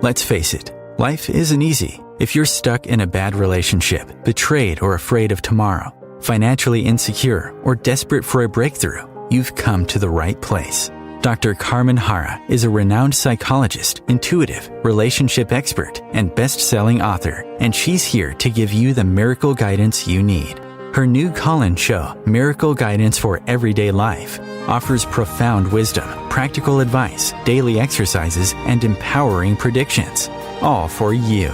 Let's face it, life isn't easy. If you're stuck in a bad relationship, betrayed or afraid of tomorrow, financially insecure, or desperate for a breakthrough, you've come to the right place. Dr. Carmen Harra is a renowned psychologist, intuitive, relationship expert, and best-selling author, and she's here to give you the miracle guidance you need. Her new call-in show, Miracle Guidance for Everyday Life, offers profound wisdom, practical advice, daily exercises, and empowering predictions, all for you.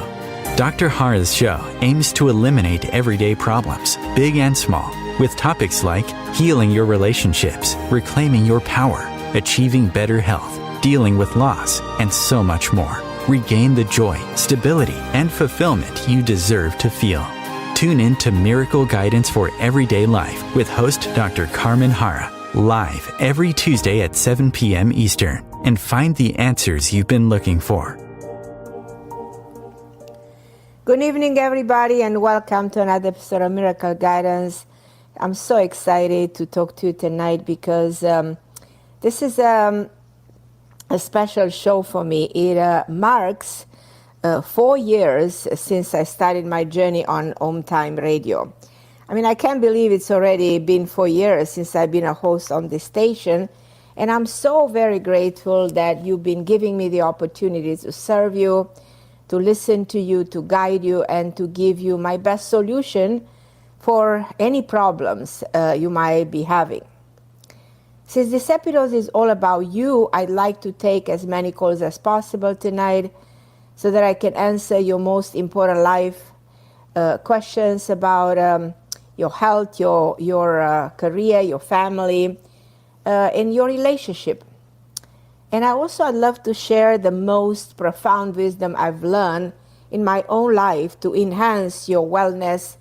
Dr. Harra's show aims to eliminate everyday problems, big and small, with topics like healing your relationships, reclaiming your power, achieving better health, dealing with loss, and so much more. Regain the joy, stability, and fulfillment you deserve to feel. Tune in to Miracle Guidance for Everyday Life with host Dr. Carmen Harra, live every Tuesday at 7 p.m. Eastern, and find the answers you've been looking for. Good evening, everybody, and welcome to another episode of Miracle Guidance. I'm so excited to talk to you tonight because this is a special show for me. It marks 4 years since I started my journey on OMTimes radio. I mean, I can't believe it's already been 4 years since I've been a host on this station, and I'm so very grateful that you've been giving me the opportunity to serve you, to listen to you, to guide you, and to give you my best solution for any problems you might be having. Since this episode is all about you, I'd like to take as many calls as possible tonight so that I can answer your most important life questions about your health, your career, your family, and your relationship. And I'd love to share the most profound wisdom I've learned in my own life to enhance your wellness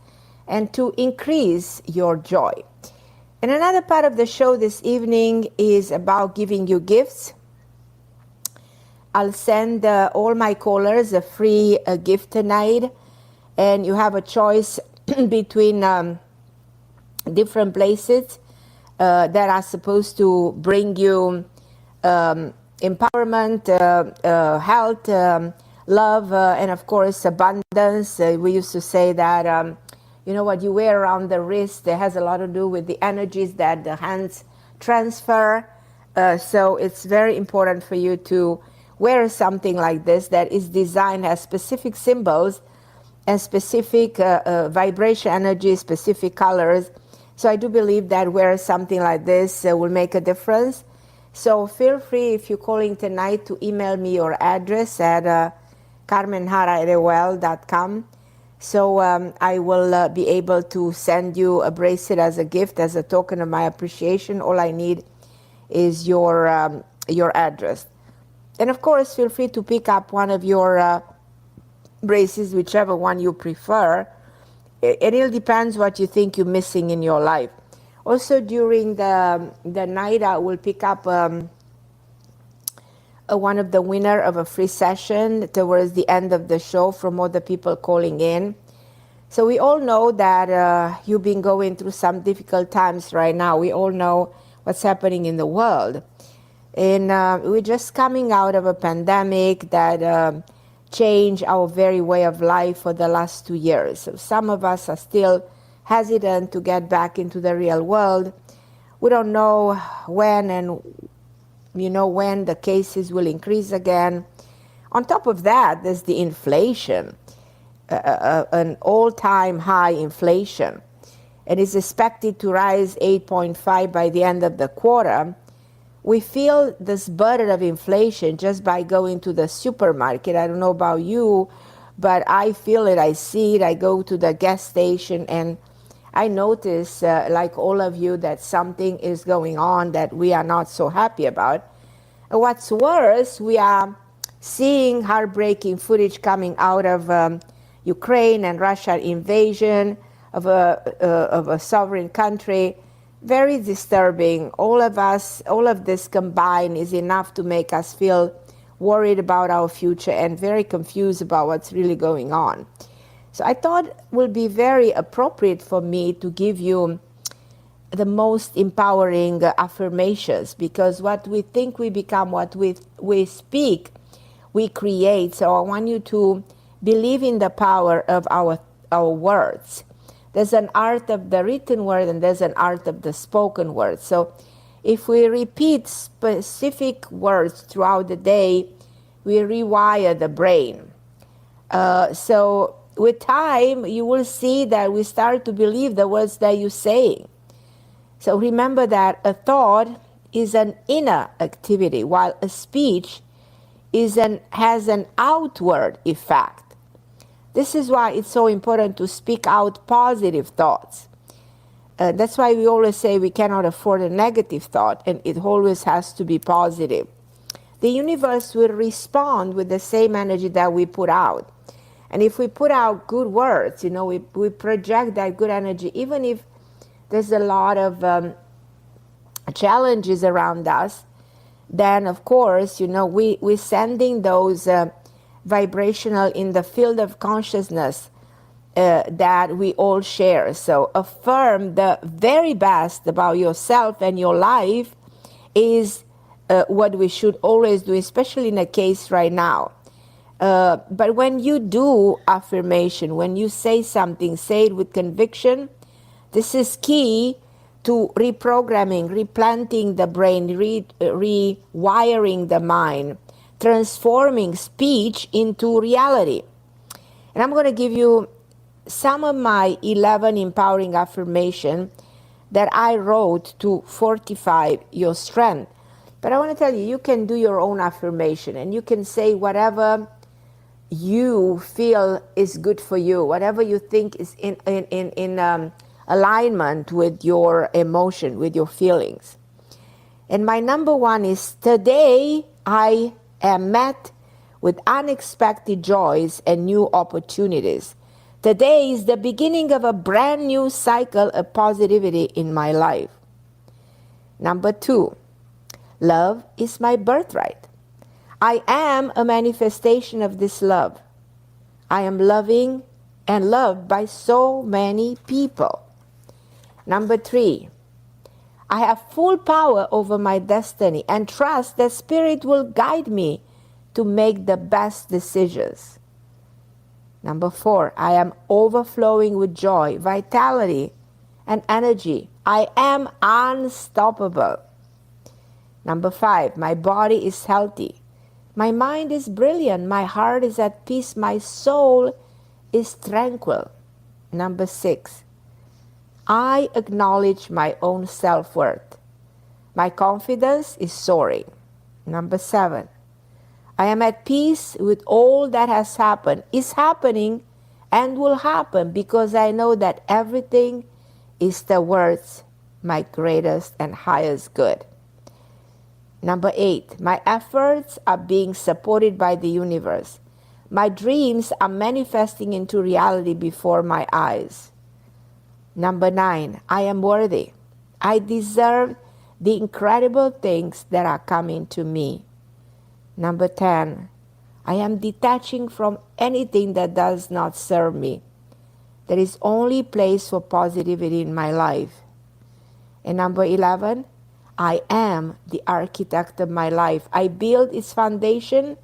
and to increase your joy. And another part of the show this evening is about giving you gifts. I'll send all my callers a free gift tonight, and you have a choice between different places that are supposed to bring you empowerment, health, love, and of course abundance. We used to say that what you wear around the wrist, it has a lot to do with the energies that the hands transfer. So it's very important for you to wear something like this that is designed as specific symbols and specific vibration energy, specific colors. So I do believe that wearing something like this will make a difference. So feel free, if you're calling tonight, to email me your address at carmenharra@aol.com. So I will be able to send you a bracelet as a gift, as a token of my appreciation. All I need is your address. And of course, feel free to pick up one of your bracelets, whichever one you prefer. It all depends what you think you're missing in your life. Also, during the night, I will pick up one of the winner of a free session towards the end of the show from other people calling in. So we all know that you've been going through some difficult times right now. We all know what's happening in the world. And we're just coming out of a pandemic that changed our very way of life for the last 2 years. So some of us are still hesitant to get back into the real world. We don't know when when the cases will increase again. On top of that, there's the inflation, an all-time high inflation. It is expected to rise 8.5 by the end of the quarter. We feel this burden of inflation just by going to the supermarket. I don't know about you, but I feel it, I see it. I go to the gas station and I notice, like all of you, that something is going on that we are not so happy about. And what's worse, we are seeing heartbreaking footage coming out of Ukraine and Russian invasion of a sovereign country. Very disturbing. All of this combined is enough to make us feel worried about our future and very confused about what's really going on. So I thought it would be very appropriate for me to give you the most empowering affirmations, because what we think we become, what we speak, we create. So I want you to believe in the power of our words. There's an art of the written word and there's an art of the spoken word. So if we repeat specific words throughout the day, we rewire the brain. So with time, you will see that we start to believe the words that you're saying. So remember that a thought is an inner activity, while a speech has an outward effect. This is why it's so important to speak out positive thoughts. That's why we always say we cannot afford a negative thought, and it always has to be positive. The universe will respond with the same energy that we put out. And if we put out good words, we project that good energy, even if there's a lot of challenges around us, then of course, we're sending those vibrational in the field of consciousness that we all share. So affirm the very best about yourself and your life is what we should always do, especially in a case right now. But when you do affirmation, when you say something, say it with conviction. This is key to reprogramming, replanting the brain, rewiring the mind, transforming speech into reality. And I'm going to give you some of my 11 empowering affirmations that I wrote to fortify your strength. But I want to tell you, you can do your own affirmation and you can say whatever you feel is good for you, whatever you think is in alignment with your emotion, with your feelings. And my number one is, today I am met with unexpected joys and new opportunities. Today is the beginning of a brand new cycle of positivity in my life. Number two, love is my birthright. I am a manifestation of this love. I am loving and loved by so many people. Number three, I have full power over my destiny and trust that Spirit will guide me to make the best decisions. Number four, I am overflowing with joy, vitality, and energy. I am unstoppable. Number five, my body is healthy. My mind is brilliant. My heart is at peace. My soul is tranquil. Number six, I acknowledge my own self-worth. My confidence is soaring. Number seven, I am at peace with all that has happened, is happening, and will happen because I know that everything is towards my greatest and highest good. Number eight, my efforts are being supported by the universe. My dreams are manifesting into reality before my eyes. Number nine, I am worthy. I deserve the incredible things that are coming to me. Number 10, I am detaching from anything that does not serve me. There is only place for positivity in my life. And number 11, I am the architect of my life. I build its foundation,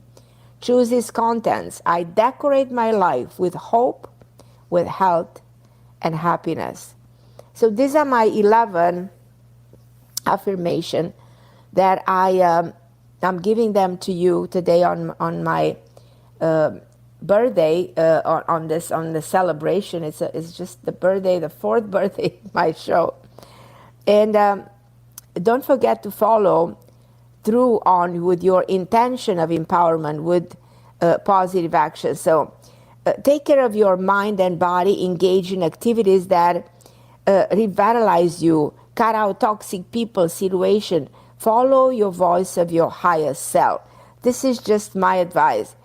choose its contents. I decorate my life with hope, with health, and happiness. So these are my 11 affirmations that I'm giving them to you today on my birthday, on the celebration. It's just the birthday, the fourth birthday of my show. And don't forget to follow through on with your intention of empowerment with positive action. So take care of your mind and body, engage in activities that revitalize you, cut out toxic people, situation, follow your voice of your higher self. This is just my advice.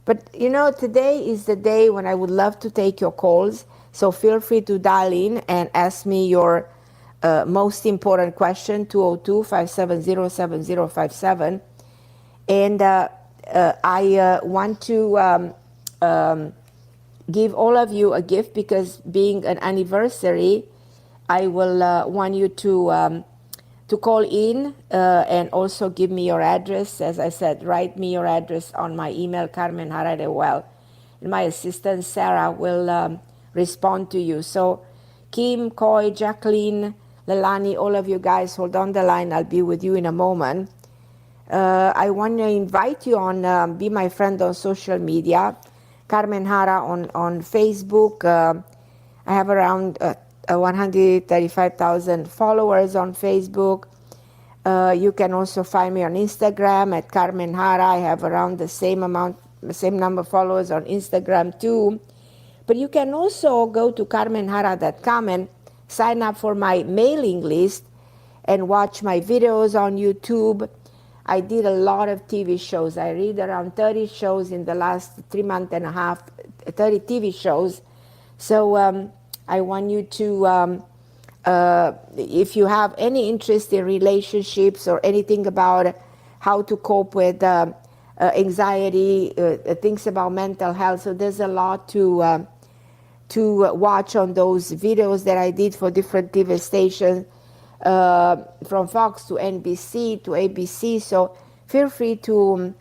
But today is the day when I would love to take your calls. So feel free to dial in and ask me your most important question, 202-570-7057. And I want to give all of you a gift because being an anniversary, I will want you to to call in and also give me your address. As I said, write me your address on my email, carmenharra@well. And my assistant, Sarah, will respond to you. So Kim, Coy, Jacqueline, Lelani, all of you guys, hold on the line. I'll be with you in a moment. I want to invite you on, be my friend on social media. Carmen Harra on Facebook. I have around 135,000 followers on Facebook. You can also find me on Instagram at Carmen Harra. I have around the same number of followers on Instagram too. But you can also go to carmenharra.com and sign up for my mailing list and watch my videos on YouTube. I did a lot of TV shows. I read around 30 shows in the last 3 months and a half, 30 TV shows. So I want you to, if you have any interest in relationships or anything about how to cope with anxiety, things about mental health, so there's a lot to watch on those videos that I did for different TV stations. From Fox to NBC to ABC, so feel free to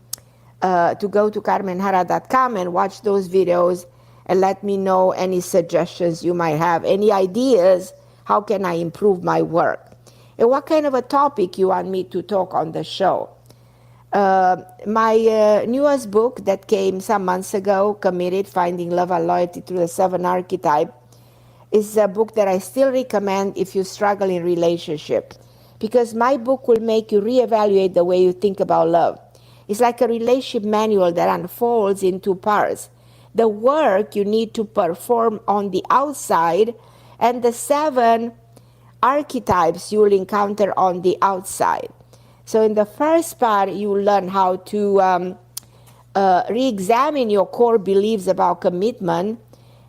go to carmenharra.com and watch those videos and let me know any suggestions you might have, any ideas, how can I improve my work, and what kind of a topic you want me to talk on the show. My newest book that came some months ago, Committed, Finding Love and Loyalty Through the 7 Archetypes, is a book that I still recommend if you struggle in relationship, because my book will make you reevaluate the way you think about love. It's like a relationship manual that unfolds in 2 parts. The work you need to perform on the outside and the 7 archetypes you will encounter on the outside. So in the first part, you will learn how to re-examine your core beliefs about commitment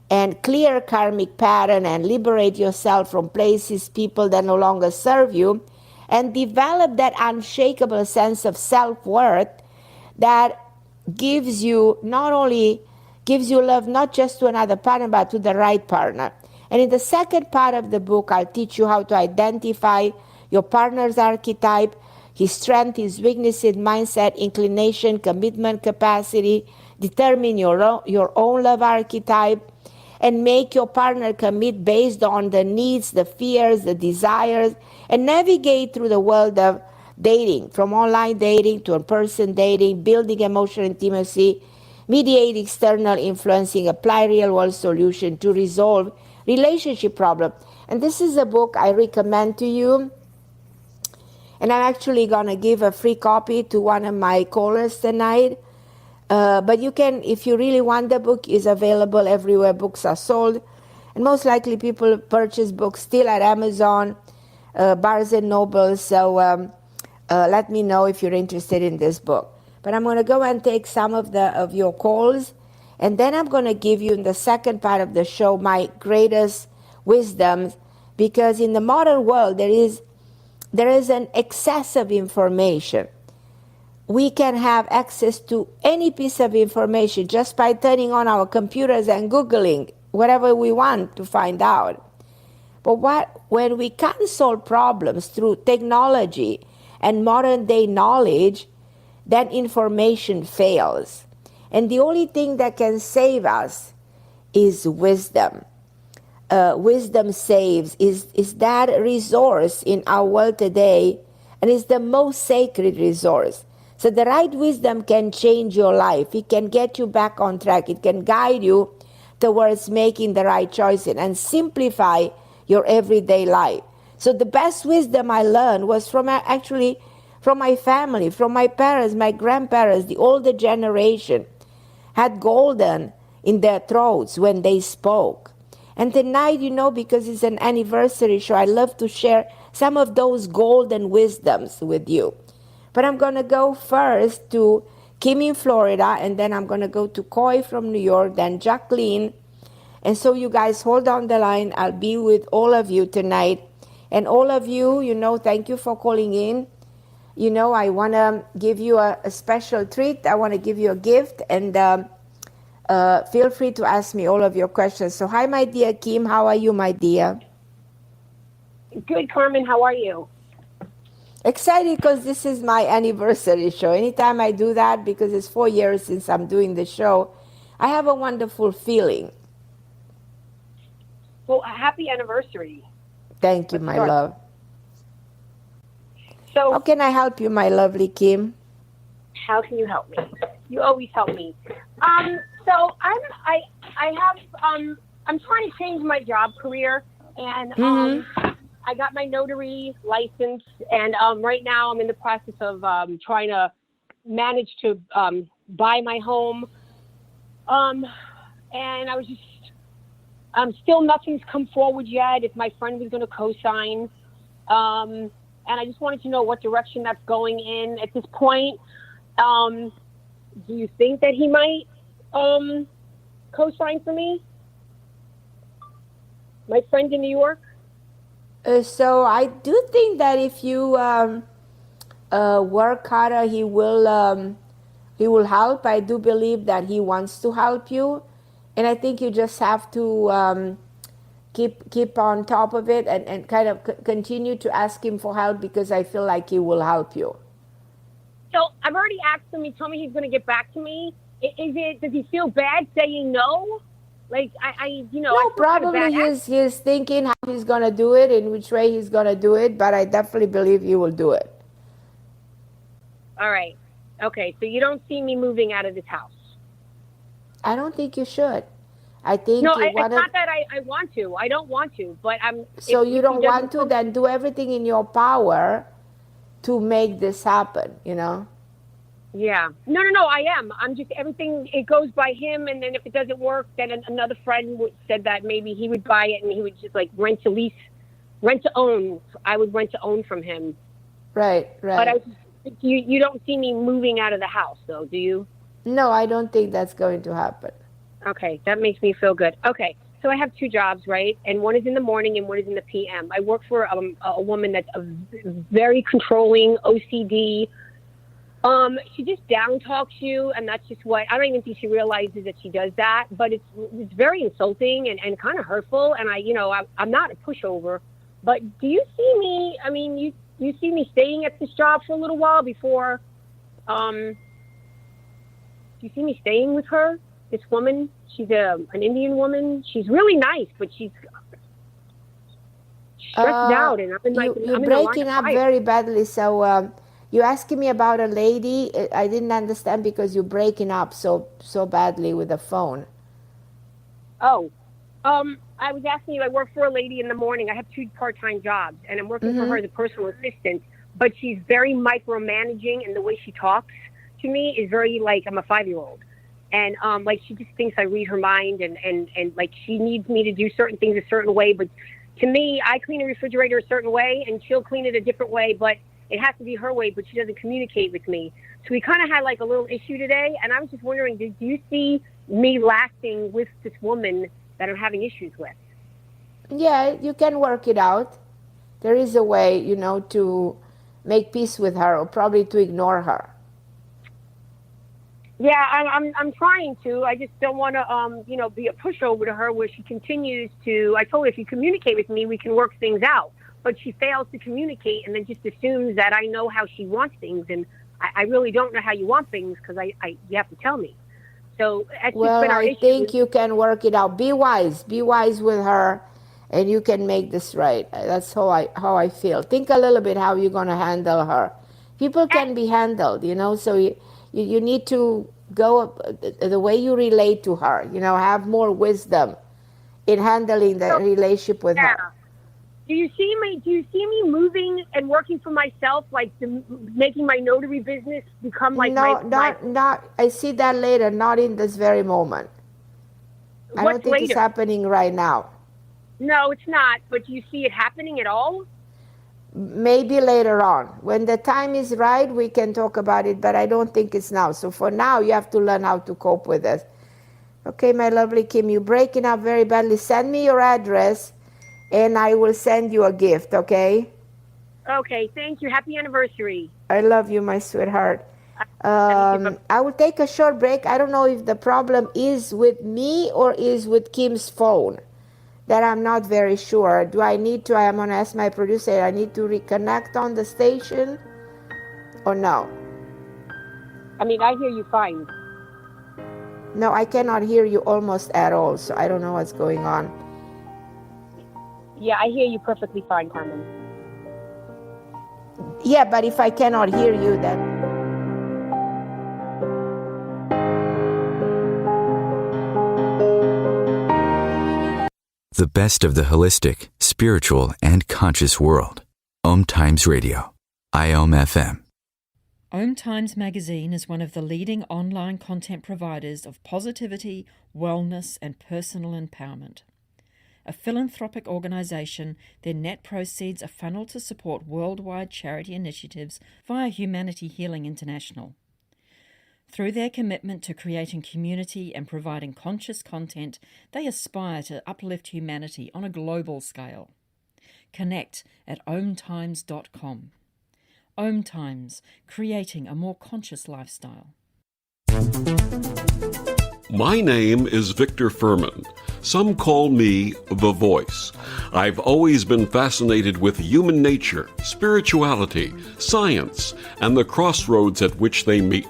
and clear karmic pattern and liberate yourself from places, people that no longer serve you, and develop that unshakable sense of self-worth that gives you love not just to another partner, but to the right partner. And in the second part of the book, I'll teach you how to identify your partner's archetype, his strength, his weaknesses, mindset, inclination, commitment capacity, determine your own love archetype, and make your partner commit based on the needs, the fears, the desires, and navigate through the world of dating, from online dating to in-person dating, building emotional intimacy, mediate external influencing, apply real-world solution to resolve relationship problems. And this is a book I recommend to you. And I'm actually going to give a free copy to one of my callers tonight. But you can, if you really want the book, is available everywhere books are sold. And most likely people purchase books still at Amazon, Barnes and Noble. So let me know if you're interested in this book. But I'm going to go and take some of your calls. And then I'm going to give you in the second part of the show my greatest wisdoms. Because in the modern world, there is an excess of information. We can have access to any piece of information just by turning on our computers and Googling whatever we want to find out. But when we can't solve problems through technology and modern day knowledge, that information fails. And the only thing that can save us is wisdom. Wisdom saves, is that resource in our world today, and is the most sacred resource. So the right wisdom can change your life. It can get you back on track. It can guide you towards making the right choices and simplify your everyday life. So the best wisdom I learned was from my family, from my parents, my grandparents, the older generation had golden in their throats when they spoke. And tonight, because it's an anniversary show, I love to share some of those golden wisdoms with you. But I'm going to go first to Kim in Florida, and then I'm going to go to Coy from New York, then Jacqueline. And so you guys hold on the line. I'll be with all of you tonight. And all of you, thank you for calling in. I want to give you a special treat. I want to give you a gift, and feel free to ask me all of your questions. So hi, my dear Kim. How are you, my dear? Good, Carmen. How are you? Excited because this is my anniversary show. Anytime I do that, because it's 4 years since I'm doing the show, I have a wonderful feeling. Well, happy anniversary. Thank you, Let's my start. love. So, How can I help you, my lovely Kim? how can you help me? You always help me. So I'm trying to change my job career, and I got my notary license, and right now I'm in the process of trying to manage to buy my home. And I was just still nothing's come forward yet. If my friend was going to co-sign, and I just wanted to know what direction that's going in at this point. Do you think that he might co-sign for me? My friend in New York? So I do think that if you work harder, he will help. I do believe that he wants to help you, and I think you just have to keep on top of it and kind of continue to ask him for help, because I feel like he will help you. So I've already asked him. He told me he's going to get back to me. Does he feel bad saying no? Like No, I probably he's thinking how he's gonna do it, in which way he's gonna do it, but I definitely believe he will do it. All right. Okay. So you don't see me moving out of this house? I don't think you should. I think no. It's not that I want to. I don't want to, but I'm. So you don't want to, then do everything in your power to make this happen. Yeah. No. I am. I'm just everything. It goes by him, and then if it doesn't work, then another friend said that maybe he would buy it and he would just like rent to own. I would rent to own from him. Right. But you don't see me moving out of the house, though, do you? No, I don't think that's going to happen. Okay, that makes me feel good. Okay, so I have two jobs, right? And one is in the morning and one is in the PM. I work for a woman that's a very controlling, OCD. She just down talks you, and that's just what, I don't even think she realizes that she does that, but it's very insulting and kind of hurtful, and I'm not a pushover, but do you see me, you see me staying at this job for a little while before, do you see me staying with her, this woman? She's an Indian woman. She's really nice, but she's stressed out, and you're breaking up very badly, so you're asking me about a lady. I didn't understand because you're breaking up so badly with the phone. Oh, I was asking you, I work for a lady in the morning. I have two part-time jobs, and I'm working for her as a personal assistant, but she's very micromanaging, and the way she talks to me is very like I'm a 5-year-old. And like she just thinks I read her mind, and like she needs me to do certain things a certain way. But to me, I clean a refrigerator a certain way, and she'll clean it a different way, but it has to be her way, but she doesn't communicate with me. So we kind of had like a little issue today, and I was just wondering, do you see me lasting with this woman that I'm having issues with? Yeah, you can work it out. There is a way, to make peace with her, or probably to ignore her. Yeah, I'm trying to. I just don't want to, be a pushover to her where she continues to. I told her if you communicate with me, we can work things out. But she fails to communicate and then just assumes that I know how she wants things, and I really don't know how you want things because you have to tell me. So that's just been our issue. I think you can work it out. Be wise with her, and you can make this right. That's how I feel. Think a little bit how you're going to handle her. People can be handled, so you need to go the way you relate to her, have more wisdom in handling the relationship with her. Do you see me moving and working for myself, like making my notary business become like not I see that later, not in this very moment. I don't think it's happening right now. No, it's not, but do you see it happening at all? Maybe later on. When the time is right, we can talk about it, but I don't think it's now. So for now, you have to learn how to cope with it. Okay, my lovely Kim, you're breaking up very badly. Send me your address, and I will send you a gift, okay? Okay, thank you. Happy anniversary. I love you, my sweetheart. I will take a short break. I don't know if the problem is with me or is with Kim's phone. that I'm not very sure. Do I need to, I'm going to ask my producer, I need to reconnect on the station or no? I mean, I hear you fine. No, I cannot hear you almost at all, so I don't know what's going on. Yeah, I hear you perfectly fine, Carmen. Yeah, but if I cannot hear you, then... The best of the holistic, spiritual, and conscious world. OMTimes Radio. IOM FM. OMTimes magazine is one of the leading online content providers of positivity, wellness, and personal empowerment. A philanthropic organisation, their net proceeds are funneled to support worldwide charity initiatives via Humanity Healing International. Through their commitment to creating community and providing conscious content, they aspire to uplift humanity on a global scale. Connect at omtimes.com. OMTimes, creating a more conscious lifestyle. My name is Victor Furman. Some call me The Voice. I've always been fascinated with human nature, spirituality, science, and the crossroads at which they meet.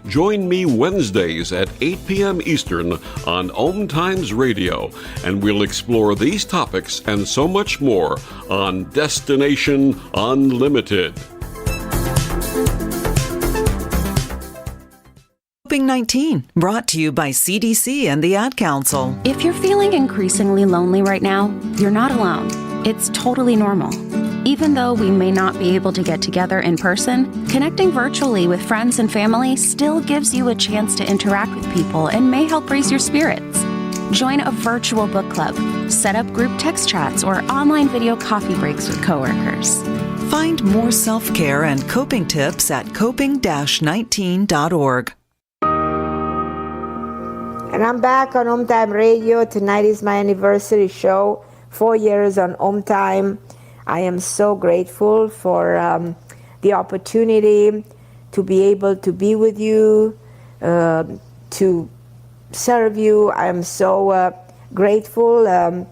Join me Wednesdays at 8 p.m. Eastern on OMTimes Radio, and we'll explore these topics and so much more on Destination Unlimited. Coping-19, brought to you by CDC and the Ad Council. If you're feeling increasingly lonely right now, you're not alone. It's totally normal. Even though we may not be able to get together in person, connecting virtually with friends and family still gives you a chance to interact with people and may help raise your spirits. Join a virtual book club, set up group text chats, or online video coffee breaks with coworkers. Find more self-care and coping tips at coping-19.org. And I'm back on OMTime Radio. Tonight is my anniversary show, 4 years on OMTime. I am so grateful for the opportunity to be able to be with you, to serve you. I am so grateful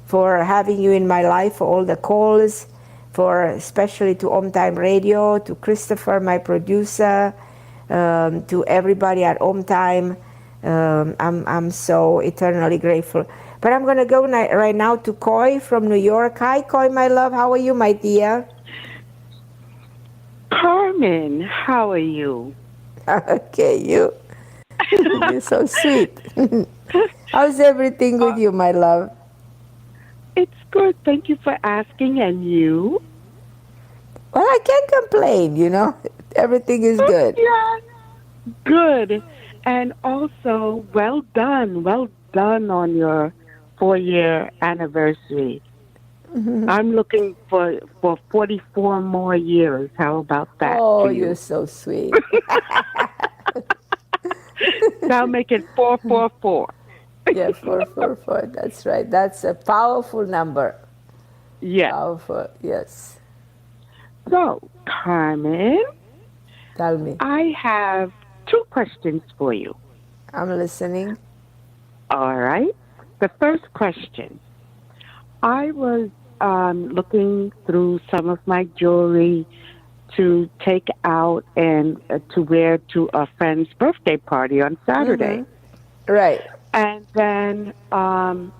for having you in my life, for all the calls, for especially to OMTime Radio, to Christopher, my producer, to everybody at OMTime. I'm so eternally grateful. But I'm going to go right now to Coy from New York. Hi, Coy, my love. How are you, my dear? Carmen, how are you? Okay, you. You're so sweet. How's everything with you, my love? It's good. Thank you for asking. And you? Well, I can't complain, you know. Everything is good. Yeah. Good. And also, well done on your 4-year anniversary. Mm-hmm. I'm looking for 44 more years. How about that? Oh, you're so sweet. Now make it 444. Yeah, 444. That's right. That's a powerful number. Yeah. Powerful, yes. So, Carmen. Tell me. I have 2 questions for you. I'm listening. All right. The first question. I was looking through some of my jewelry to take out and to wear to a friend's birthday party on Saturday. Mm-hmm. Right. And then all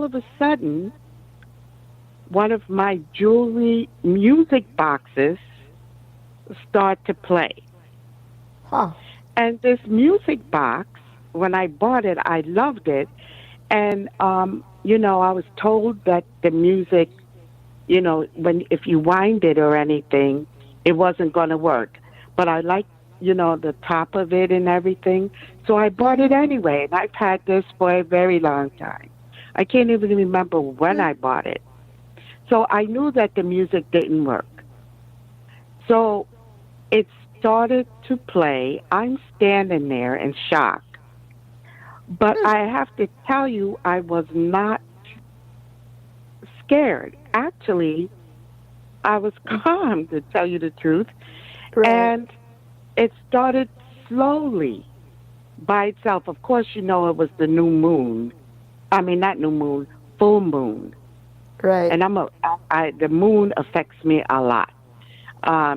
of a sudden, one of my jewelry music boxes start to play. Huh. And this music box, when I bought it, I loved it. And, you know, I was told that the music, you know, if you wind it or anything, it wasn't going to work. But I liked, you know, the top of it and everything. So I bought it anyway. And I've had this for a very long time. I can't even remember when I bought it. So I knew that the music didn't work. So it started to play. I'm standing there in shock. But I have to tell you, I was not scared. Actually, I was calm, to tell you the truth. Right. And it started slowly by itself. Of course, you know, it was the new moon. I mean, not new moon, full moon. Right. And the moon affects me a lot.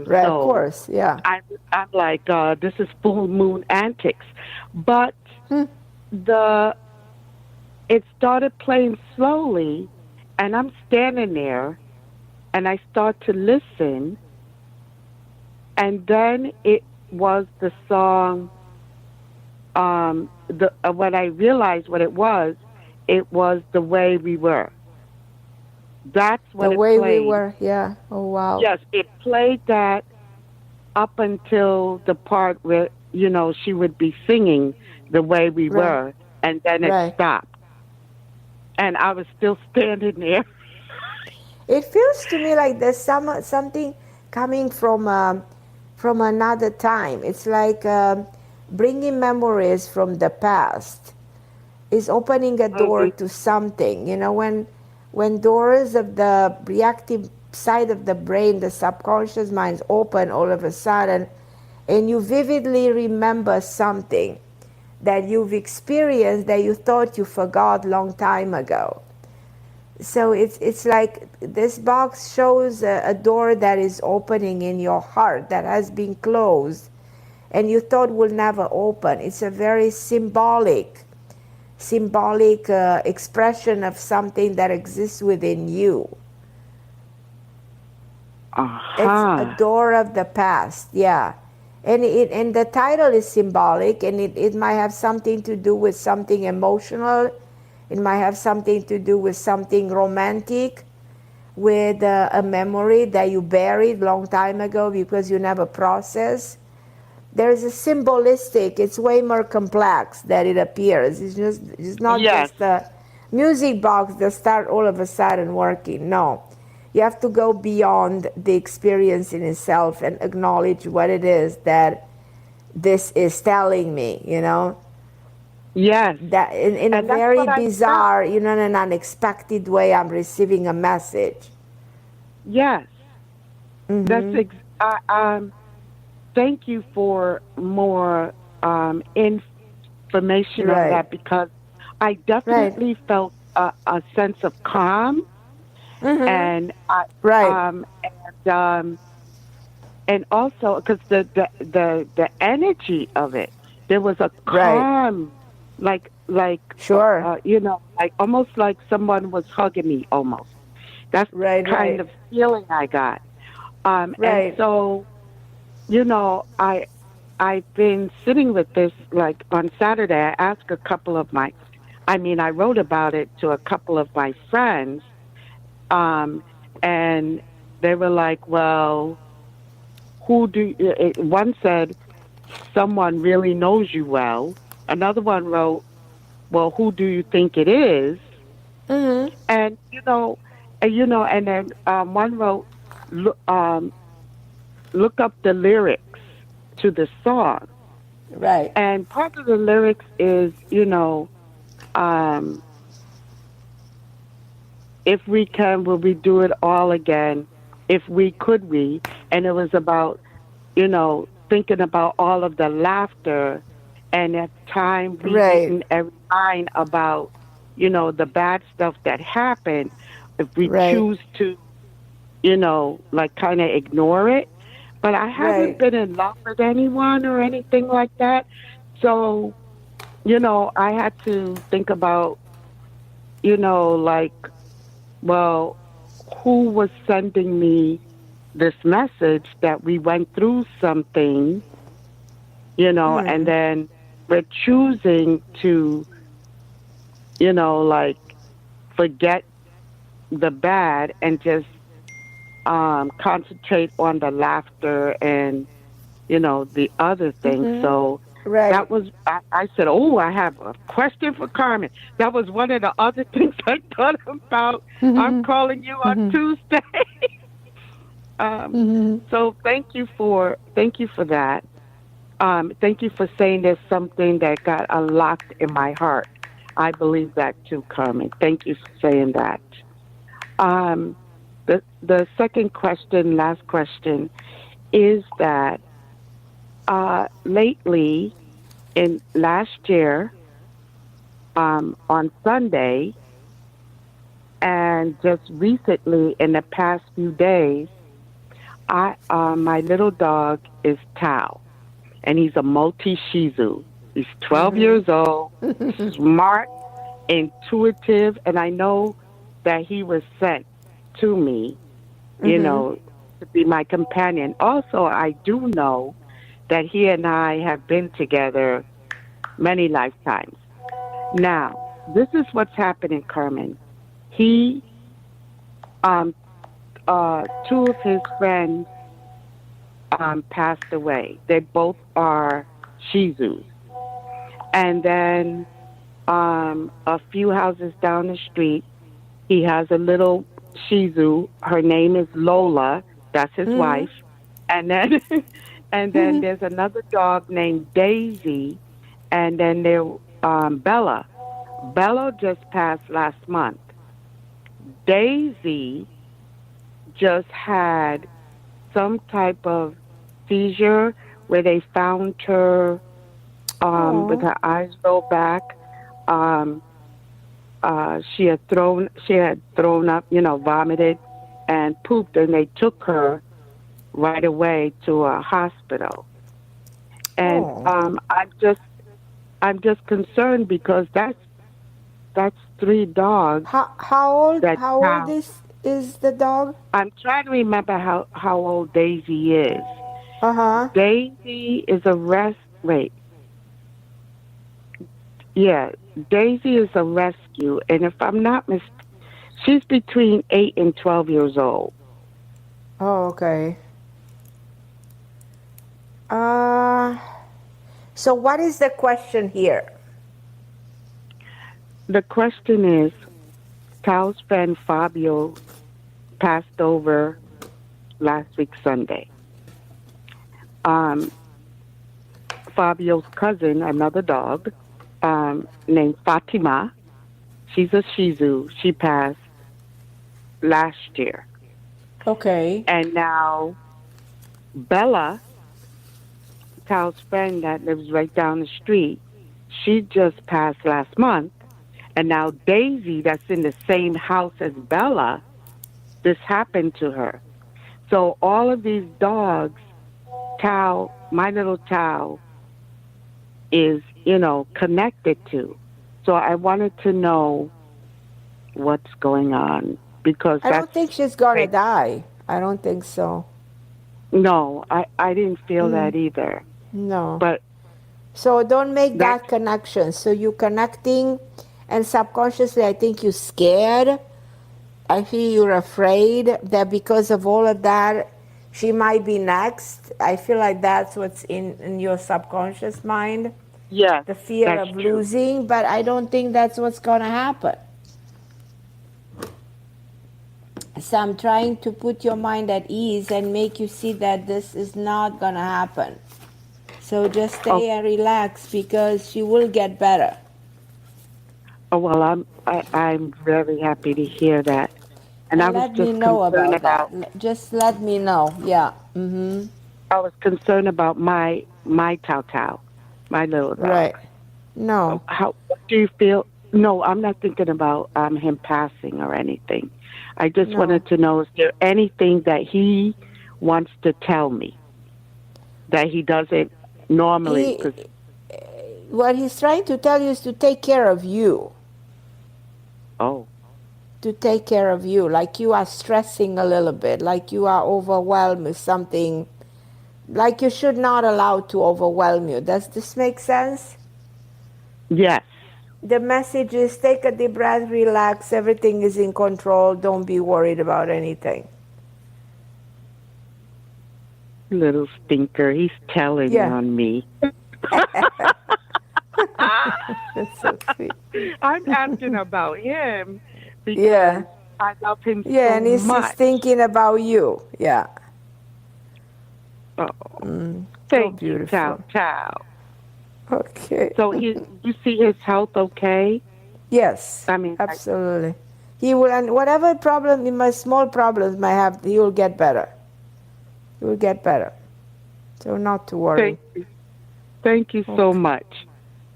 Right. Of So course. Yeah. I'm like, this is full moon antics. But Hmm. the it started playing slowly, and I'm standing there, and I start to listen, and then it was the song. When I realized what it was the way we were. That's The what it way we played. were. Yeah. Oh wow. Yes, it played that up until the part where she would be singing the way we Right. were, and then it Right. stopped, and I was still standing there. It feels to me like there's something coming from another time. It's like bringing memories from the past. Is opening a door Mhm. to something. When doors of the reactive side of the brain, the subconscious minds open all of a sudden, and you vividly remember something that you've experienced that you thought you forgot long time ago. So it's like this box shows a door that is opening in your heart that has been closed and you thought will never open. It's a very symbolic expression of something that exists within you. It's a Aha. door of the past, yeah. And the title is symbolic, and it might have something to do with something emotional. It might have something to do with something romantic, with a memory that you buried long time ago because you never processed. There's a symbolistic, it's way more complex that it appears. It's not Yes. just a music box that start all of a sudden working. No. You have to go beyond the experience in itself and acknowledge what it is that this is telling me, Yes. That in a And that's very what I felt. bizarre, in an unexpected way, I'm receiving a message. Yes. That's Mm-hmm. Thank you for more information on Right. that, because I Right. definitely felt a sense of calm, Mm-hmm. and Right. um, and um, and also because the energy of it, there was a Right. calm, like Sure. like almost like someone was hugging me almost. That's Right. kind Right. of feeling I got. And Right. so I've been sitting with this. Like on Saturday, I asked I wrote about it to a couple of my friends, um, and they were like, well, one said, someone really knows you well. Another one wrote, well, who do you think it is? Mm-hmm. And, and then one wrote, look, look up the lyrics to the song. Right. And part of the lyrics is, um, if we can, will we do it all again? If we could, we. And it was about, thinking about all of the laughter, and at time Right. reading every line about, the bad stuff that happened. If we Right. choose to, like kind of ignore it. But I haven't Right. been in love with anyone or anything like that. So, I had to think about, like, well, who was sending me this message that we went through something, and then we're choosing to, like forget the bad and just concentrate on the laughter and, the other things. So Right. that was, I said, oh, I have a question for Carmen. That was one of the other things I thought about. I'm calling you on Tuesday. So thank you for that. Thank you for saying there's something that got unlocked in my heart. I believe that too, Carmen. Thank you for saying that. Um, the second question, last question, is that lately, in last year, on Sunday, and just recently, in the past few days, my little dog is Tao, and he's a multi Shih Tzu. He's 12 years old, smart, intuitive, and I know that he was sent to me, to be my companion. Also, I do know that he and I have been together many lifetimes. Now, this is what's happening, Carmen. He, two of his friends passed away. They both are Shih Tzus. And then a few houses down the street, he has a little Shih Tzu. Her name is Lola. That's his wife. And then there's another dog named Daisy. And then there Bella. Bella just passed last month. Daisy just had some type of seizure where they found her with her eyes rolled back. She had thrown up, vomited and pooped, and they took her right away to a hospital. And I'm just concerned because that's 3 dogs. How old is the dog? I'm trying to remember how old Daisy is. Daisy is Daisy is a rescue, and if I'm not mistaken, she's between 8 and 12 years old. Oh, okay. So what is the question here? The question is, Tao's friend Fabio passed over last week Sunday. Fabio's cousin, another dog, named Fatima, she's a Shih Tzu. She passed last year. Okay. And now Bella, Tao's friend that lives right down the street, she just passed last month. And now Daisy, that's in the same house as Bella, this happened to her. So all of these dogs, Tao, my little Tao, is, connected to. So I wanted to know what's going on, because I don't think she's going to die. I don't think so. No, I didn't feel that either. No. But so don't make that connection. So you're connecting, and subconsciously I think you're scared. I feel you're afraid that because of all of that, she might be next. I feel like that's what's in your subconscious mind. Yeah. The fear of losing, but I don't think that's what's going to happen. So I'm trying to put your mind at ease and make you see that this is not going to happen. So just stay and relax, because she will get better. Oh, well, I'm very happy to hear that. And I was let just me know concerned about that. Just let me know. Yeah. Mm-hmm. I was concerned about my Tao, my little dog. Right. No. What do you feel? No, I'm not thinking about him passing or anything. I just wanted to know, is there anything that he wants to tell me that he doesn't normally? What he's trying to tell you is to take care of you. Oh. To take care of you, like you are stressing a little bit, like you are overwhelmed with something, like you should not allow to overwhelm you. Does this make sense? Yes. The message is take a deep breath, relax, everything is in control, don't be worried about anything. Little stinker, he's telling on me. That's so sweet. I'm asking about him because I love him so much. Yeah, and he's thinking about you. Yeah. Oh, thank you, Ciao. Okay. So you see his health okay? Yes. I mean, absolutely. He will, and whatever problem, my small problems might have, he will get better. He will get better. So not to worry. Thank you so much.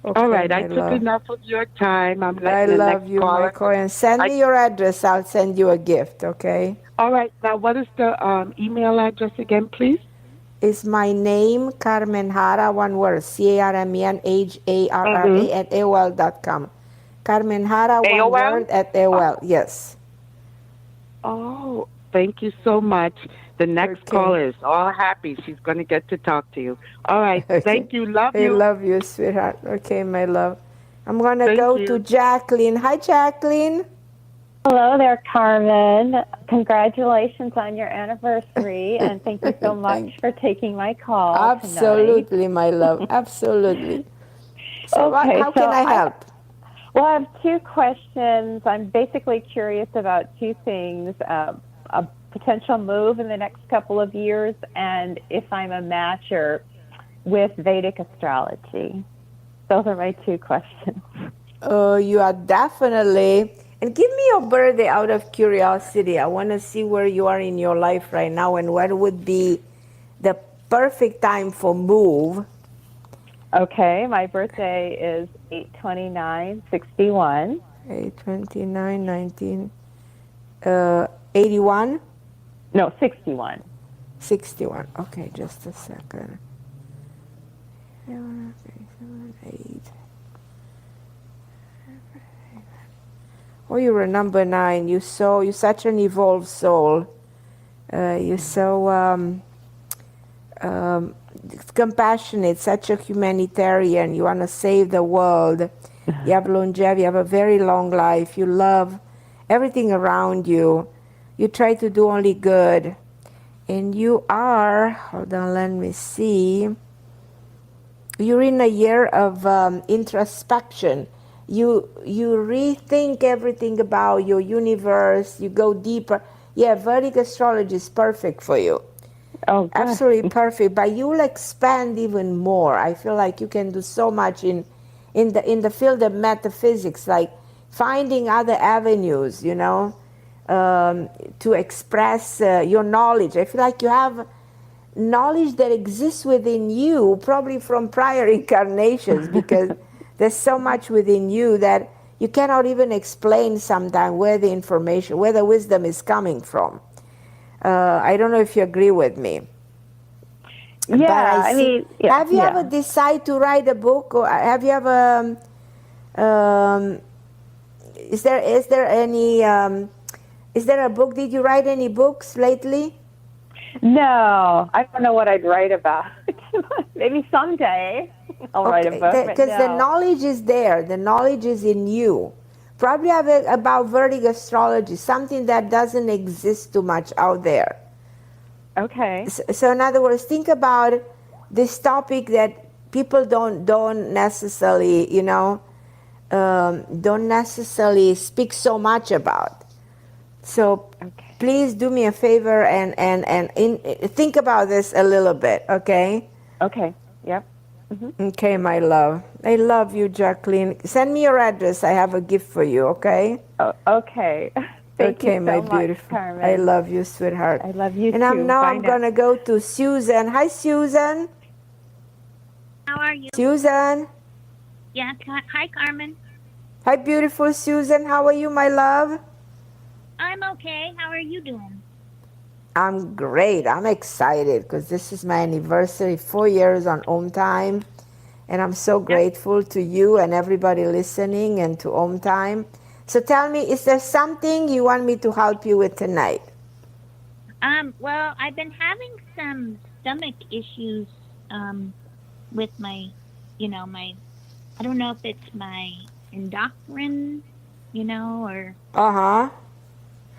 Okay, All right, I my took love. enough of your time. I'm I letting the love next you, caller. Michael. And send me your address. I'll send you a gift, okay? All right, now what is the email address again, please? It's my name, Carmen Harra, one word, CarmenHarra at AOL.com. Carmen Harra, one AOL? word, at AOL, yes. Oh, thank you so much. The next Okay. caller is all happy. She's going to get to talk to you. All right, Okay. thank you. Love I you. love you, sweetheart. Okay, my love. I'm going to Thank go you. to Jacqueline. Hi, Jacqueline. Hello there, Carmen. Congratulations on your anniversary, and thank you so much for taking my call Absolutely, my love. Absolutely. So Okay, how can I help? Well, I have two questions. I'm basically curious about two things, a potential move in the next couple of years, and if I'm a matcher with Vedic astrology. Those are my two questions. You are definitely, and give me your birthday out of curiosity. I want to see where you are in your life right now and what would be the perfect time for move. Okay, my birthday is 8/29/61. 8/29/19, 81? No, 61. 61. Okay, just a second. 8. Oh, you're a number 9. You're such an evolved soul. You're so compassionate, such a humanitarian. You want to save the world. You have longevity. You have a very long life. You love everything around you. You try to do only good. And you are, hold on, let me see. You're in a year of introspection. You rethink everything about your universe. You go deeper. Yeah, Vedic astrology is perfect for you. Oh, good. Absolutely perfect. But you will expand even more. I feel like you can do so much in the field of metaphysics, like finding other avenues, to express your knowledge. I feel like you have knowledge that exists within you, probably from prior incarnations, because there's so much within you that you cannot even explain sometimes where the information, where the wisdom is coming from. I don't know if you agree with me. Yeah, Have you ever decided to write a book, or have you ever? Is there a book? Did you write any books lately? No, I don't know what I'd write about. Maybe someday I'll write a book. Because the knowledge is there. The knowledge is in you. Probably about Vedic astrology, something that doesn't exist too much out there. Okay. So in other words, think about this topic that people don't necessarily, don't necessarily speak so much about. So please do me a favor and think about this a little bit, okay? Okay. Yep. Mm-hmm. Okay, my love. I love you, Jacqueline. Send me your address. I have a gift for you, okay? Okay. Thank you so my much, beautiful. Carmen. I love you, sweetheart. I love you and too. I'm going to go to Susan. Hi, Susan. How are you? Susan. Yes. Hi, Carmen. Hi, beautiful Susan. How are you, my love? I'm okay. How are you doing? I'm great. I'm excited because this is my anniversary, 4 years on OMTime. And I'm so grateful to you and everybody listening and to OMTime. So tell me, is there something you want me to help you with tonight? Well, I've been having some stomach issues with my, I don't know if it's my endocrine, or... Uh-huh.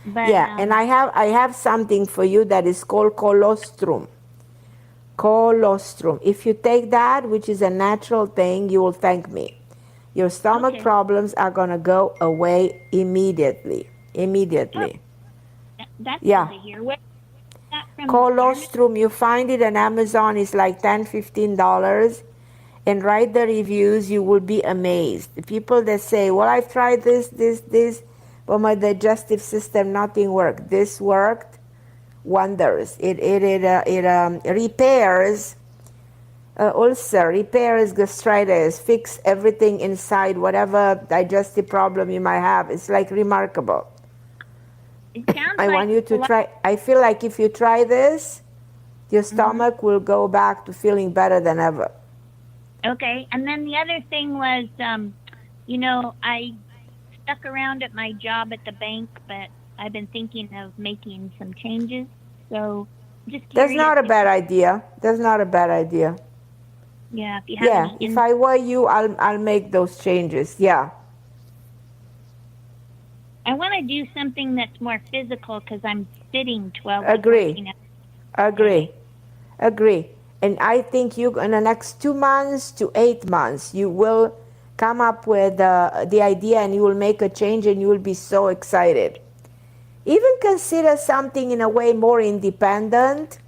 But, yeah, and I have something for you that is called colostrum. Colostrum. If you take that, which is a natural thing, you will thank me. Your stomach problems are going to go away immediately. Immediately. Oh, that's good to hear. Where that from? Colostrum, you find it on Amazon. It's like $10, $15. And write the reviews. You will be amazed. The people that say, well, I've tried this, but my digestive system, nothing worked. This worked wonders. It repairs ulcer, repairs gastritis, fix everything inside, whatever digestive problem you might have. It's like remarkable. It sounds I like want you to try. I feel like if you try this, your stomach will go back to feeling better than ever. Okay, and then the other thing was, I stuck around at my job at the bank, but I've been thinking of making some changes. So, just curious. That's not a bad idea. That's not a bad idea. Yeah, if you have Yeah, any if I were you, I'll make those changes. Yeah. I want to do something that's more physical because I'm sitting 12 to 14 Agree. hours. Agree. And I think you, in the next 2 months to 8 months, you will come up with the idea and you will make a change and you will be so excited. Even consider something in a way more independent.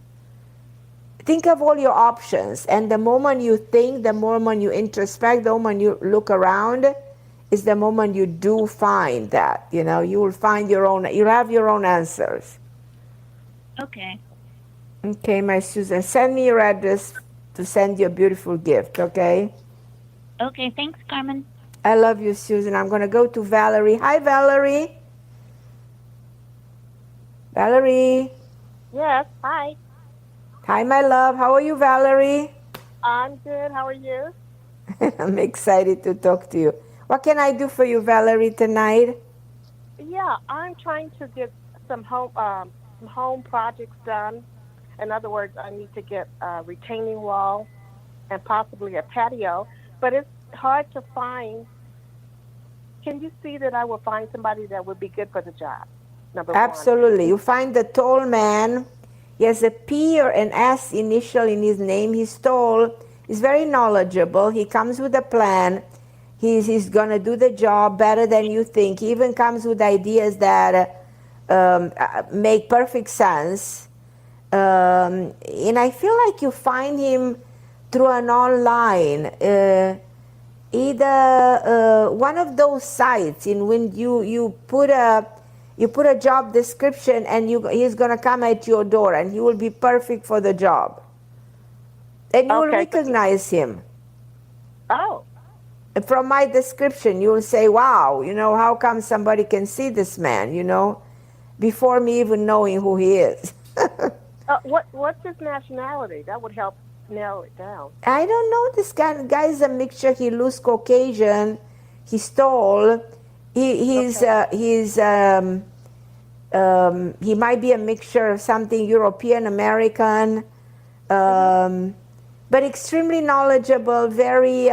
Think of all your options, and the moment you think, the moment you introspect, the moment you look around, is the moment you do find that, you will find you'll have your own answers. Okay. Okay, my Susan, send me your address to send you a beautiful gift, okay? Okay, thanks, Carmen. I love you, Susan. I'm going to go to Valerie. Hi, Valerie. Valerie. Yes, hi. Hi, my love. How are you, Valerie? I'm good. How are you? I'm excited to talk to you. What can I do for you, Valerie, tonight? Yeah, I'm trying to get some home projects done. In other words, I need to get a retaining wall and possibly a patio, but it's hard to find. Can you see that I will find somebody that would be good for the job? Number one. Absolutely. You find the tall man. He has a P or an S initial in his name. He's tall. He's very knowledgeable. He comes with a plan. He's going to do the job better than you think. He even comes with ideas that make perfect sense. And I feel like you find him through an online, either one of those sites in when you put a job description and he's going to come at your door and he will be perfect for the job. And you will recognize him. Oh. From my description, you will say, wow, how come somebody can see this man, before me even knowing who he is. What's his nationality? That would help narrow it down. I don't know. This guy is a mixture. He looks Caucasian. He's tall. He might be a mixture of something European American, but extremely knowledgeable, very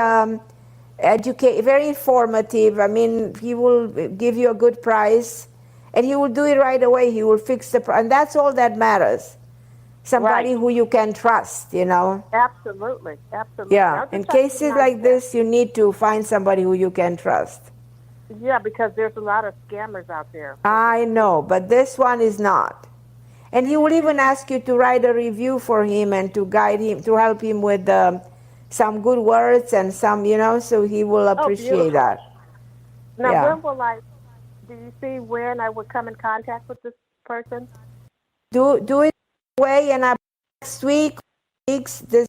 very informative. I mean, he will give you a good price, and he will do it right away. He will fix the and that's all that matters. Somebody who you can trust, Absolutely. Yeah, in cases like this, you need to find somebody who you can trust. Yeah, because there's a lot of scammers out there. I know, but this one is not. And he will even ask you to write a review for him and to guide him, to help him with some good words and some, so he will appreciate that. Now, do you see when I would come in contact with this person? Do it away and next weeks, it's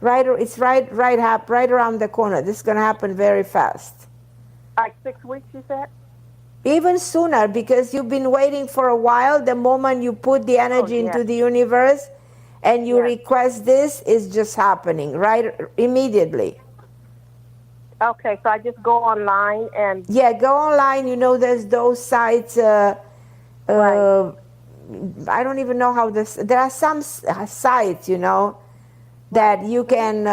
right around the corner. This is going to happen very fast. Like 6 weeks, you said? Even sooner, because you've been waiting for a while. The moment you put the energy into the universe and you request this, it's just happening immediately. Okay, so I just go online and... Yeah, go online. There's those sites. I don't even know how this... There are some sites, that you can...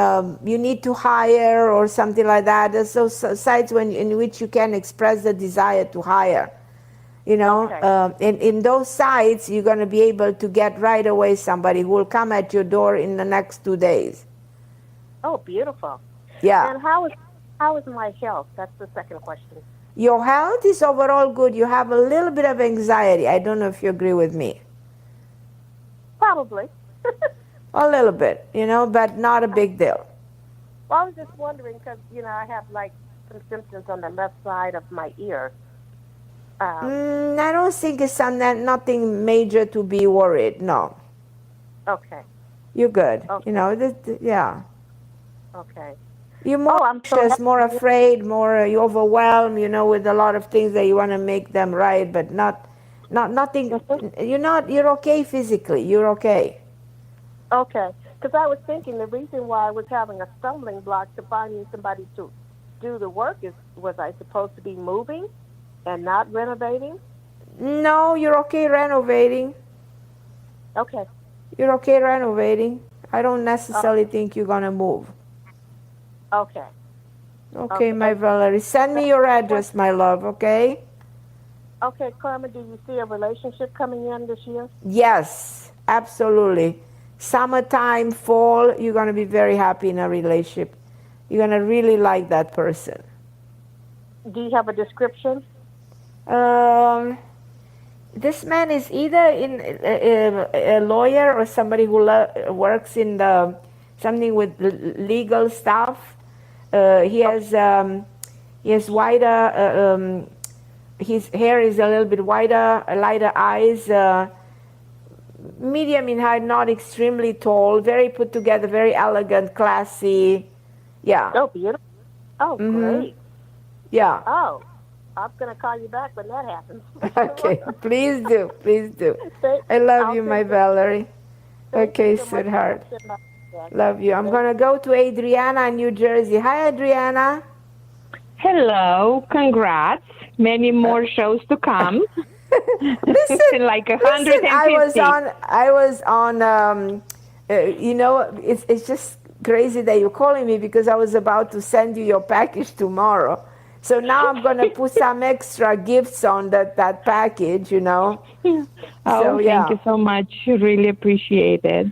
you need to hire or something like that. There's those sites in which you can express the desire to hire. In those sites, you're going to be able to get right away somebody who will come at your door in the next 2 days. Oh, beautiful. Yeah. And how is my health? That's the second question. Your health is overall good. You have a little bit of anxiety. I don't know if you agree with me. Probably. A little bit, but not a big deal. Well, I was just wondering because, I have some symptoms on the left side of my ear. I don't think it's nothing major to be worried. No. Okay. You're good. Okay. Yeah. Okay. You're more I'm so anxious, happy. more afraid, more you're overwhelmed, with a lot of things that you want to make them right, but nothing. You're okay physically. You're okay. Okay. Because I was thinking the reason why I was having a stumbling block to finding somebody to do the work was I supposed to be moving and not renovating? No, you're okay renovating. Okay. You're okay renovating. I don't necessarily Okay. think you're gonna move. Okay. Okay, my Valerie. Send me your address, my love, okay? Okay, Carmen, do you see a relationship coming in this year? Yes, absolutely. Summertime, fall, you're gonna be very happy in a relationship. You're gonna really like that person. Do you have a description? This man is either a lawyer or somebody who works in something with legal stuff. He has wider. His hair is a little bit wider, lighter eyes, medium in height, not extremely tall. Very put together, very elegant, classy. Yeah. Oh, beautiful. Oh, great. Yeah. Oh, I'm going to call you back when that happens. Okay, please do, please do. I love you, my Valerie. Okay, sweetheart. Love you. I'm going to go to Adriana in New Jersey. Hi, Adriana. Hello, congrats. Many more shows to come. Listen, like 150. Listen, I was on, it's just crazy that you're calling me because I was about to send you your package tomorrow. So now I'm going to put some extra gifts on that package, Oh, so, thank you so much. Really appreciate it.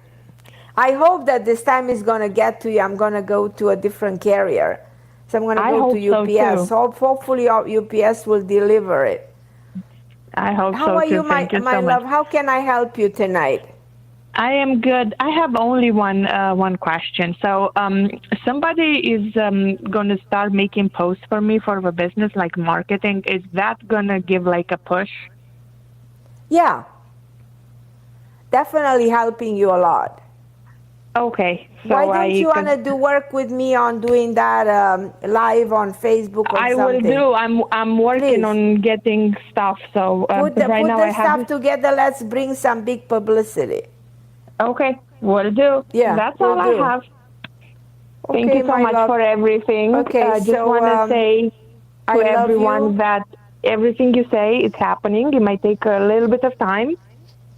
I hope that this time is going to get to you. I'm going to go to a different carrier. So I'm going to go to UPS. So Hopefully UPS will deliver it. I hope How so are too. you, my so love? much. How can I help you tonight? I am good. I have only one question. So somebody is going to start making posts for me for the business, like marketing. Is that going to give like a push? Yeah. Definitely helping you a lot. Okay. So why don't you want to do work with me on doing that live on Facebook or something? I will do. I'm working on getting stuff. So put the stuff together. Let's bring some big publicity. Okay, will do. Yeah, that's all I have. Thank you so much for everything. Okay, I just want to say to everyone that everything you say is happening. It might take a little bit of time,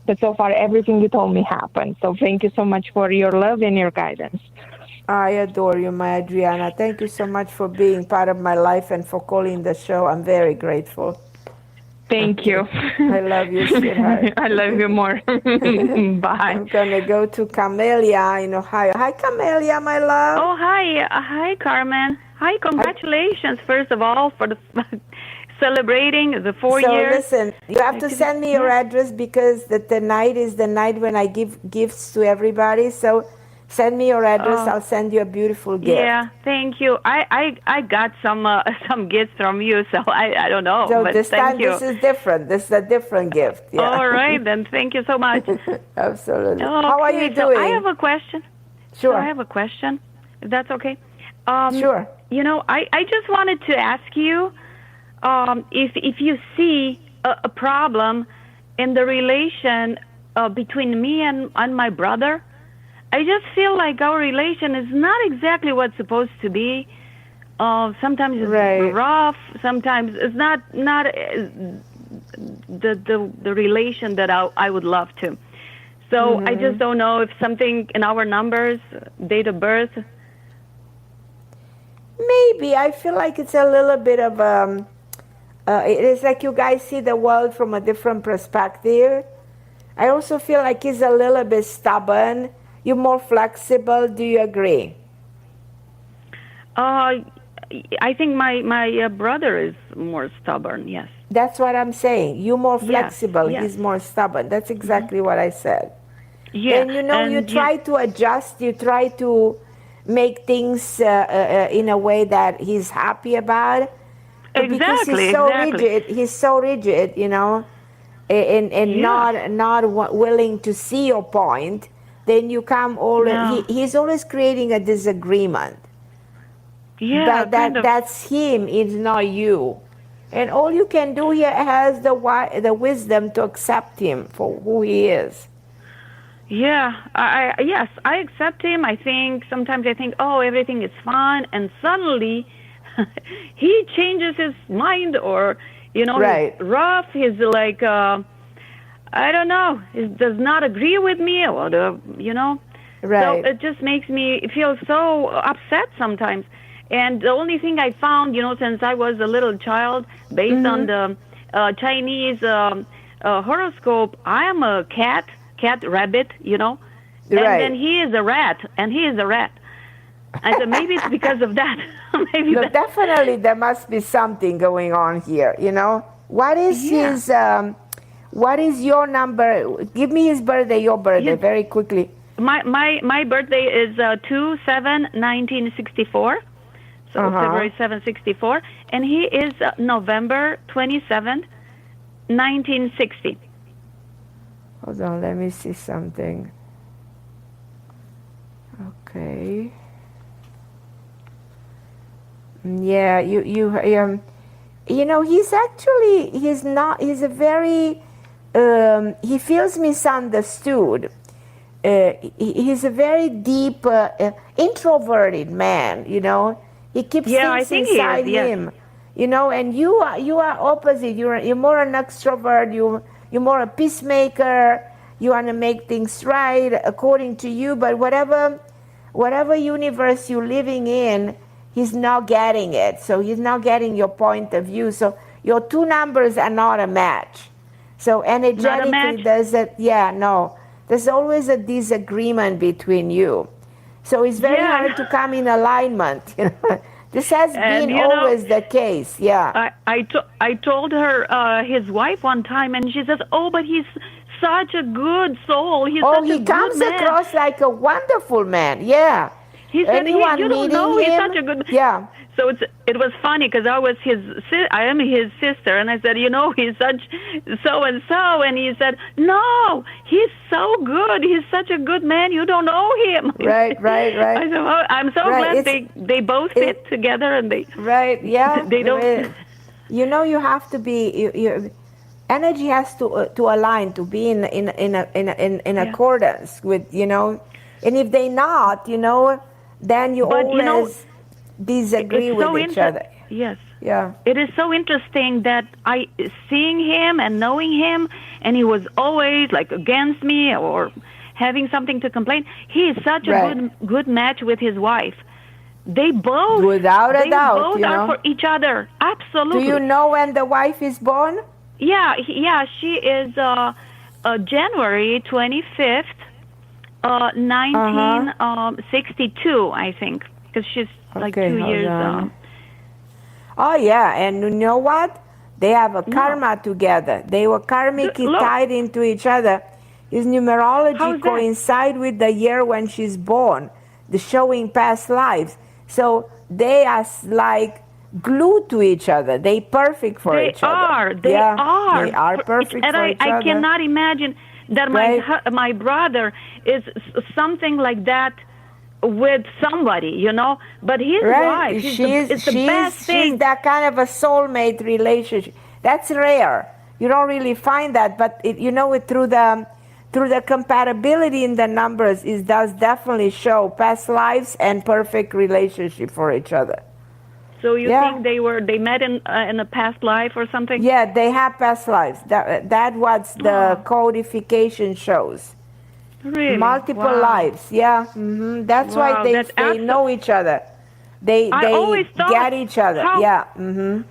but so far everything you told me happened. So thank you so much for your love and your guidance. I adore you, my Adriana. Thank you so much for being part of my life and for calling the show. I'm very grateful. Thank you. I love you, sweetheart. I love you more. Bye. I'm going to go to Camelia in Ohio. Hi, Camelia, my love. Oh, hi. Hi, Carmen. Hi, congratulations, first of all, for the celebrating the 4 years. So listen, you have to send me your address because the night is the night when I give gifts to everybody. So send me your address. I'll send you a beautiful gift. Yeah, thank you. I got some gifts from you, so I don't know. So but this thank time you. this is different. This is a different gift. Yeah. All right, then. Thank you so much. Absolutely. Okay, How are you doing? So I have a question. Sure. So I have a question, if that's okay. Sure. You know, I just wanted to ask you if you see a problem in the relation between me and my brother. I just feel like our relation is not exactly what's supposed to be. Sometimes it's rough. Sometimes it's not the relation that I would love to. So I just don't know if something in our numbers, date of birth. Maybe. I feel like it's a little bit of it is like you guys see the world from a different perspective. I also feel like he's a little bit stubborn. You're more flexible. Do you agree? I think my brother is more stubborn. Yes. That's what I'm saying. You're more flexible. Yes. He's more stubborn. That's exactly what I said. Yeah. And you try to adjust. You try to make things in a way that he's happy about. Because he's so rigid. He's so rigid, and not willing to see your point. Then you come he's always creating a disagreement. Yeah, but that's him, it's not you. And all you can do here has the wisdom to accept him for who he is. Yeah, yes, I accept him. Sometimes I think, oh, everything is fine, and suddenly he changes his mind, or he's rough. He's like, I don't know, he does not agree with me, or Right. So it just makes me feel so upset sometimes. And the only thing I found, since I was a little child, based on the Chinese horoscope, I am a cat rabbit, and then he is a rat, I said, maybe it's because of that. Maybe no, definitely there must be something going on here, What is his, what is your number? Give me your birthday, very quickly. My birthday is 2/7/1964, so February 7/64, and he is November 27th, 1960. Hold on, let me see something. Okay. Yeah, he's a very, he feels misunderstood. He's a very deep, introverted man, He keeps things inside him, and you are opposite. You're more an extrovert. You're more a peacemaker. You want to make things right according to you, but whatever universe you're living in, he's not getting it. So he's not getting your point of view. So your two numbers are not a match. So energetically, there's always a disagreement between you. So it's very hard to come in alignment. This has been always the case. Yeah. I told her his wife one time, and she says, "Oh, but he's such a good soul. He comes across like a wonderful man. Yeah. He said, "You don't know, he's such a good." Yeah. So it was funny because I am his sister, and I said, he's such so and so, and he said, "No, he's so good. He's such a good man. You don't know him." Right. I said, "Oh, I'm so glad they both fit together, and they they don't." You have to be. Energy has to align, to be in accordance with, and if they not, then you always disagree with each other. Yes. Yeah. It is so interesting that seeing him and knowing him, and he was always like against me or having something to complain. He is such a good match with his wife. They both, without a doubt, both are for each other. Absolutely. Do you know when the wife is born? Yeah, she is January 25th, 1962, I think, because she's like 2 years. Oh yeah, and you know what? They have a karma together. They were karmically tied into each other. His numerology coincide with the year when she's born, the showing past lives. So they are like glued to each other. They perfect for each other. They are. They are perfect for each other. I cannot imagine that my brother is something like that with somebody, But his wife, it's the best thing. She's that kind of a soulmate relationship. That's rare. You don't really find that, but through the compatibility in the numbers, it does definitely show past lives and perfect relationship for each other. So you think they met in a past life or something? Yeah, they have past lives. That what the codification shows. Really? Multiple lives. Yeah. Mm-hmm. That's why they know each other. They get each other. Mm-hmm.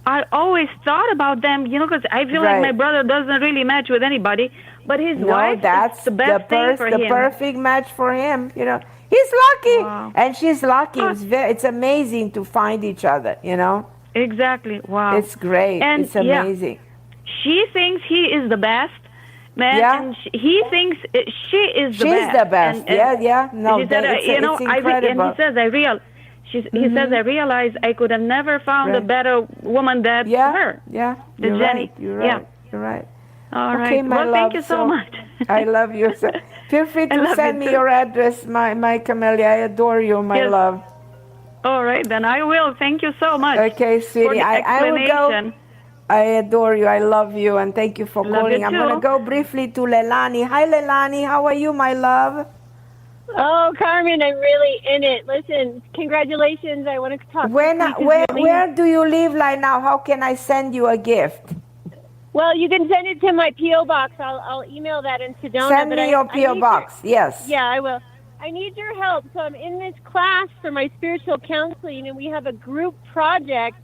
I always thought about them, because I feel like my brother doesn't really match with anybody, but his wife is the best thing for him. The perfect match for him, He's lucky, and she's lucky. It's amazing to find each other, Exactly. Wow. It's great. And it's amazing. She thinks he is the best, man, and he thinks she is the best. She's the best. No, she said, it's incredible. And he says, he says, I realized I could have never found a better woman than her. Yeah, than Jenny. You're right. You're right. All right. Well, thank you so much. I love you. Feel free to send me your address, my Camellia. I adore you, my love. All right, then I will. Thank you so much. Okay, sweetie. I will go. I adore you. I love you. And thank you for calling. I'm going to go briefly to Leilani. Hi, Leilani. How are you, my love? Oh, Carmen, I'm really in it. Listen, congratulations. I want to talk to you. Where do you live right now? How can I send you a gift? Well, you can send it to my P.O. box. I'll email that in Sedona. Send me your P.O. box. Yes. Yeah, I will. I need your help. So I'm in this class for my spiritual counseling, and we have a group project.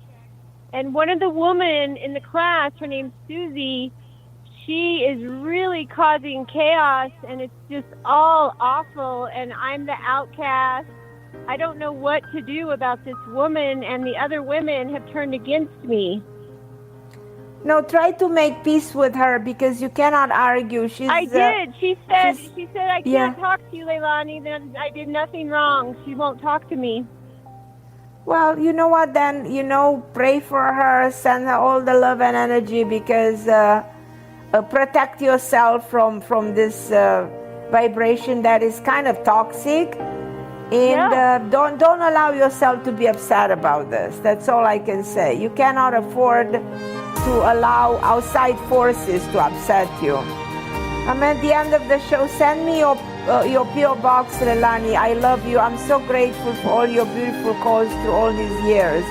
And one of the women in the class, her name's Susie, she is really causing chaos, and it's just all awful. And I'm the outcast. I don't know what to do about this woman, and the other women have turned against me. No, try to make peace with her because you cannot argue. I did. She said I can't talk to you, Leilani. Then I did nothing wrong. She won't talk to me. Well, you know what? Then pray for her. Send her all the love and energy because protect yourself from this vibration that is kind of toxic. And don't allow yourself to be upset about this. That's all I can say. You cannot afford to allow outside forces to upset you. I'm at the end of the show. Send me your P.O. box, Leilani. I love you. I'm so grateful for all your beautiful calls through all these years.